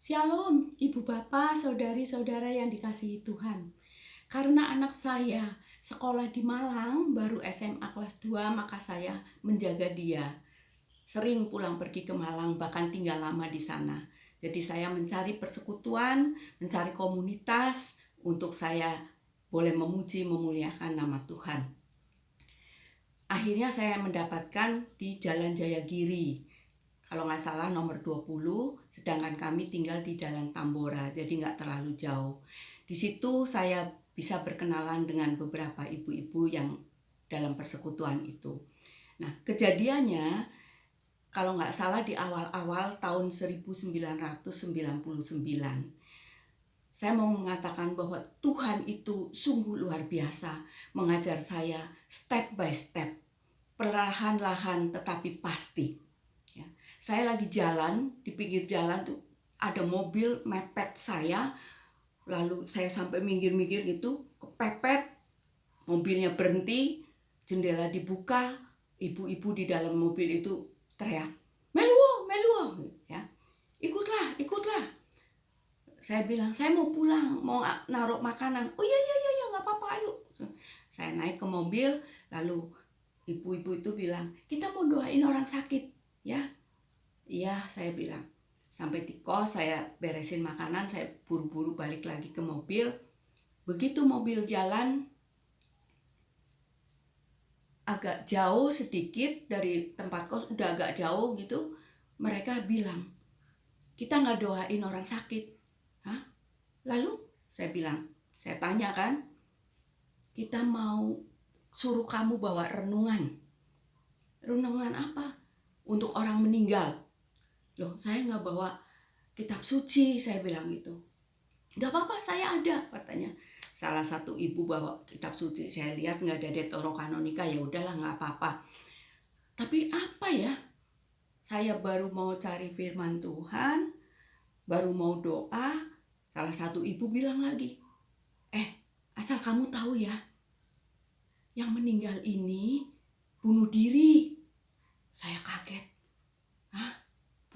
Shalom, Ibu Bapak, Saudari-saudara yang dikasihi Tuhan. Karena anak saya sekolah di Malang, baru SMA kelas 2, maka saya menjaga dia. Sering pulang pergi ke Malang, bahkan tinggal lama di sana. Jadi saya mencari persekutuan, mencari komunitas untuk saya boleh memuji, memuliakan nama Tuhan. Akhirnya saya mendapatkan di Jalan Jayagiri. Kalau nggak salah nomor 20, sedangkan kami tinggal di Jalan Tambora, jadi nggak terlalu jauh. Di situ saya bisa berkenalan dengan beberapa ibu-ibu yang dalam persekutuan itu. Nah, kejadiannya kalau nggak salah di awal-awal tahun 1999. Saya mau mengatakan bahwa Tuhan itu sungguh luar biasa, mengajar saya step by step, perlahan-lahan tetapi pasti. Saya lagi jalan, di pinggir jalan tuh ada mobil mepet saya, lalu saya sampai minggir-minggir gitu, kepepet, mobilnya berhenti, jendela dibuka, ibu-ibu di dalam mobil itu teriak, Meluo, Meluo, ya, ikutlah. Saya bilang, saya mau pulang, mau naruh makanan. Oh iya, nggak apa-apa, ayo. Saya naik ke mobil, lalu ibu-ibu itu bilang, kita mau doain orang sakit, ya. Iya, saya bilang. Sampai di kos, saya beresin makanan, saya buru-buru balik lagi ke mobil. Begitu mobil jalan agak jauh sedikit dari tempat kos, udah agak jauh gitu, mereka bilang, kita nggak doain orang sakit. Hah? Lalu saya bilang, saya tanya kan, kita mau suruh kamu bawa renungan. Renungan apa? Untuk orang meninggal. Loh, saya nggak bawa kitab suci, saya bilang gitu. Nggak apa-apa, saya ada, katanya. Salah satu ibu bawa kitab suci, saya lihat nggak ada Deuterokanonika, ya udahlah nggak apa-apa. Tapi apa ya? Saya baru mau cari firman Tuhan, baru mau doa, salah satu ibu bilang lagi, asal kamu tahu ya, yang meninggal ini bunuh diri. Saya kaget. Hah?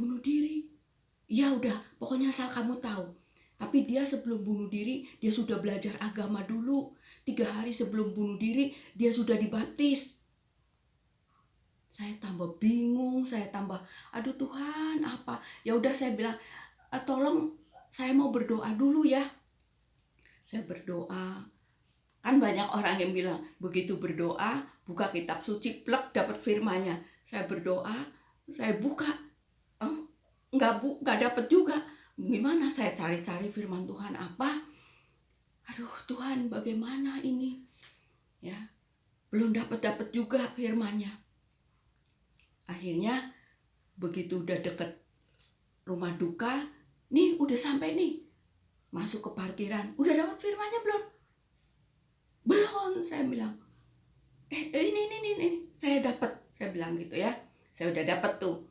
Bunuh diri? Ya udah, pokoknya asal kamu tahu. Tapi dia sebelum bunuh diri, dia sudah belajar agama dulu. 3 hari sebelum bunuh diri, dia sudah dibaptis. Saya tambah bingung, saya tambah, aduh Tuhan, apa? Ya udah, saya bilang, tolong saya mau berdoa dulu ya. Saya berdoa. Kan banyak orang yang bilang, begitu berdoa, buka kitab suci, plek, dapat firmannya. Saya berdoa, saya buka, nggak dapat juga. Gimana saya cari-cari firman Tuhan apa? Aduh Tuhan, bagaimana ini? Ya, belum dapat juga firmannya. Akhirnya begitu udah deket rumah duka, nih udah sampai nih, masuk ke parkiran, udah dapat firmannya belum? Belum, saya bilang. Ini, saya dapat, saya bilang gitu ya. Saya udah dapat tuh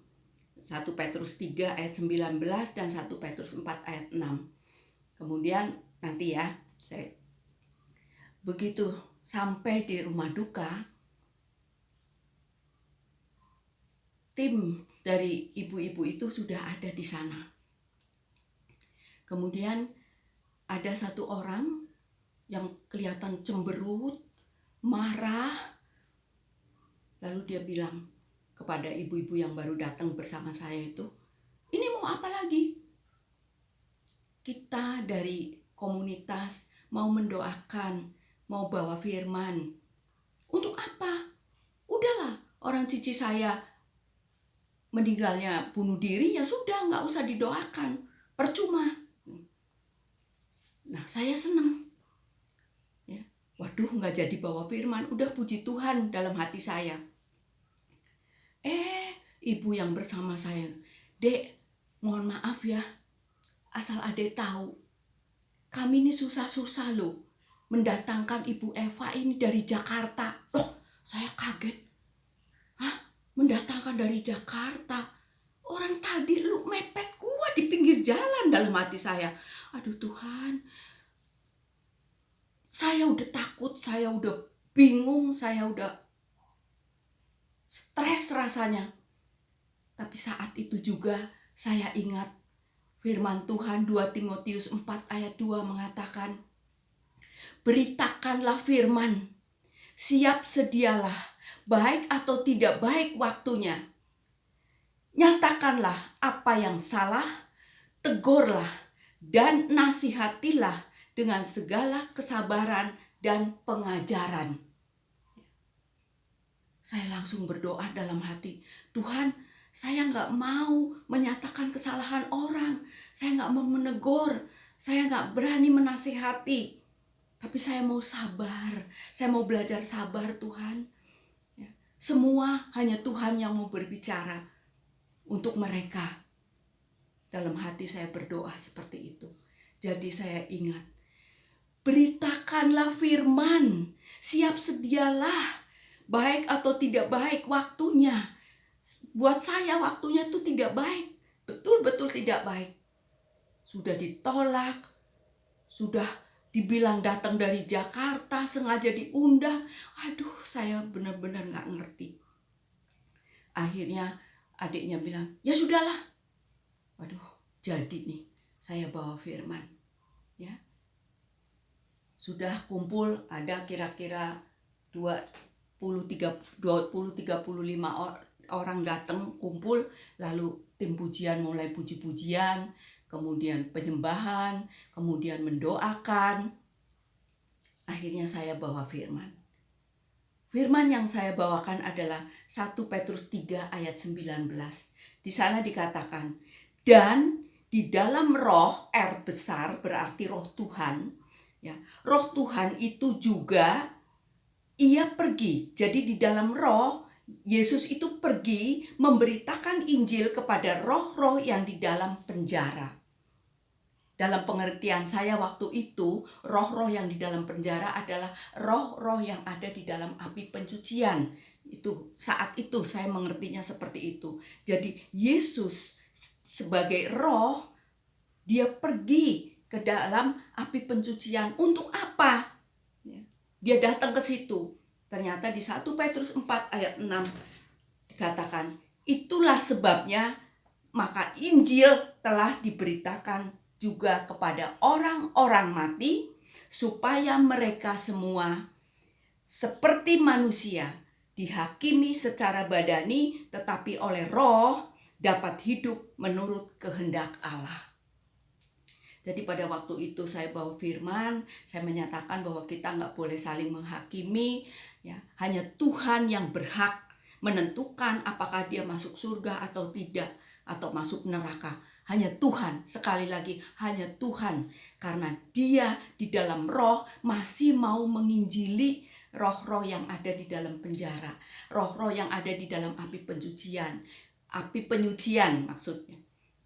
1 Petrus 3 ayat 19 dan 1 Petrus 4 ayat 6. Kemudian nanti ya, saya begitu sampai di rumah duka, tim dari ibu-ibu itu sudah ada di sana. Kemudian ada satu orang yang kelihatan cemberut, marah. Lalu dia bilang kepada ibu-ibu yang baru datang bersama saya itu, ini mau apa lagi? Kita dari komunitas mau mendoakan, mau bawa firman. Untuk apa? Udahlah, orang cici saya meninggalnya bunuh diri, ya sudah, nggak usah didoakan, percuma. Nah, saya senang. Ya, waduh, nggak jadi bawa firman, udah puji Tuhan dalam hati saya. Ibu yang bersama saya, Dek, mohon maaf ya, asal Adek tahu, kami ini susah-susah loh mendatangkan Ibu Eva ini dari Jakarta. Loh, saya kaget. Hah? Mendatangkan dari Jakarta? Orang tadi lu mepet gua di pinggir jalan, dalam hati saya. Aduh Tuhan, saya udah takut, saya udah bingung, saya udah stres rasanya. Tapi saat itu juga saya ingat Firman Tuhan 2 Timotius 4 ayat 2 mengatakan, beritakanlah firman, siap sedialah, baik atau tidak baik waktunya. Nyatakanlah apa yang salah, tegurlah dan nasihatilah dengan segala kesabaran dan pengajaran. Saya langsung berdoa dalam hati, Tuhan, saya nggak mau menyatakan kesalahan orang, saya nggak mau menegur, saya nggak berani menasihati, tapi saya mau sabar, saya mau belajar sabar Tuhan. Semua hanya Tuhan yang mau berbicara untuk mereka. Dalam hati saya berdoa seperti itu. Jadi saya ingat, beritakanlah firman, siap sedialah, baik atau tidak baik waktunya. Buat saya waktunya itu tidak baik, betul-betul tidak baik. Sudah ditolak, sudah dibilang datang dari Jakarta, sengaja diundang. Aduh, saya benar-benar gak ngerti. Akhirnya adiknya bilang, ya sudahlah. Waduh, jadi nih saya bawa firman. Ya. Sudah kumpul ada kira-kira 20-35 orang datang kumpul, lalu tim pujian mulai puji-pujian, kemudian penyembahan, kemudian mendoakan. Akhirnya saya bawa firman. Firman yang saya bawakan adalah 1 Petrus 3 ayat 19. Di sana dikatakan, dan di dalam roh, R besar berarti roh Tuhan. Ya, roh Tuhan itu juga ia pergi. Jadi di dalam roh, Yesus itu pergi memberitakan Injil kepada roh-roh yang di dalam penjara. Dalam pengertian saya waktu itu, roh-roh yang di dalam penjara adalah roh-roh yang ada di dalam api pencucian. Itu saat itu saya mengertinya seperti itu. Jadi Yesus sebagai roh, dia pergi ke dalam api pencucian. Untuk apa? Dia datang ke situ. Ternyata di 1 Petrus 4 ayat 6 dikatakan, itulah sebabnya maka Injil telah diberitakan juga kepada orang-orang mati, supaya mereka semua seperti manusia dihakimi secara badani, tetapi oleh roh dapat hidup menurut kehendak Allah. Jadi pada waktu itu saya bawa firman, saya menyatakan bahwa kita nggak boleh saling menghakimi, ya. Hanya Tuhan yang berhak menentukan apakah dia masuk surga atau tidak, atau masuk neraka. Hanya Tuhan, sekali lagi hanya Tuhan. Karena dia di dalam roh masih mau menginjili roh-roh yang ada di dalam penjara, roh-roh yang ada di dalam api penyucian maksudnya.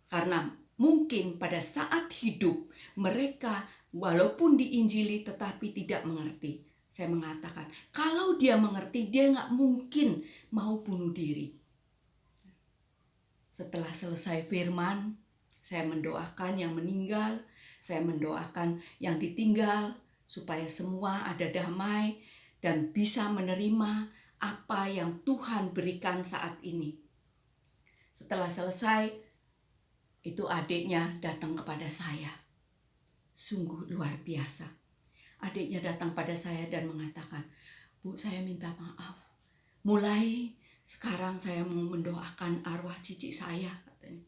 Karena mungkin pada saat hidup mereka walaupun diinjili tetapi tidak mengerti. Saya mengatakan, kalau dia mengerti, dia gak mungkin mau bunuh diri. Setelah selesai firman, saya mendoakan yang meninggal, saya mendoakan yang ditinggal, supaya semua ada damai dan bisa menerima apa yang Tuhan berikan saat ini. Setelah selesai, itu adiknya datang kepada saya. Sungguh luar biasa. Adiknya datang pada saya dan mengatakan, Bu, saya minta maaf. Mulai sekarang saya mau mendoakan arwah cici saya, katanya.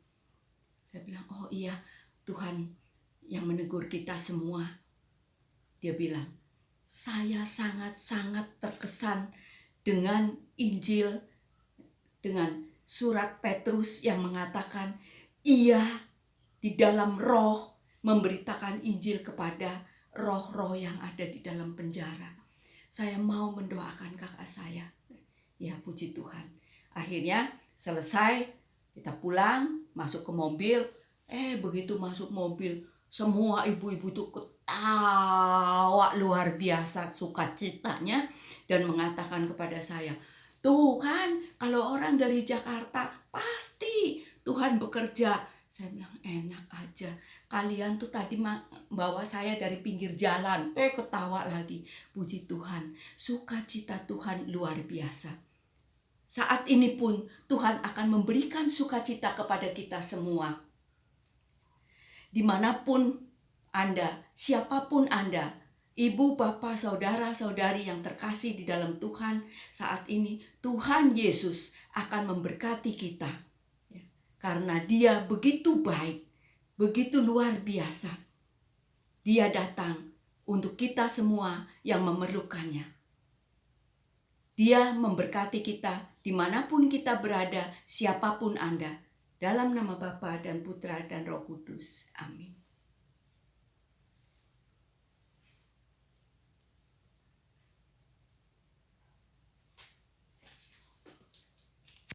Saya bilang, oh iya, Tuhan yang menegur kita semua. Dia bilang, saya sangat-sangat terkesan dengan Injil, dengan surat Petrus yang mengatakan, ia di dalam roh memberitakan Injil kepada roh-roh yang ada di dalam penjara. Saya mau mendoakan kakak saya. Ya, puji Tuhan. Akhirnya selesai, kita pulang, masuk ke mobil. Begitu masuk mobil, semua ibu-ibu itu ketawa luar biasa sukacitanya dan mengatakan kepada saya, tuh kan kalau orang dari Jakarta pasti Tuhan bekerja. Saya bilang, enak aja. Kalian tuh tadi bawa saya dari pinggir jalan. Ketawa lagi. Puji Tuhan. Sukacita Tuhan luar biasa. Saat ini pun Tuhan akan memberikan sukacita kepada kita semua. dimanapun Anda, siapapun Anda, ibu, bapak, saudara, saudari yang terkasih di dalam Tuhan, saat ini Tuhan Yesus akan memberkati kita. Karena Dia begitu baik, begitu luar biasa. Dia datang untuk kita semua yang memerlukannya. Dia memberkati kita dimanapun kita berada, siapapun Anda. Dalam nama Bapa dan Putra dan Roh Kudus. Amin.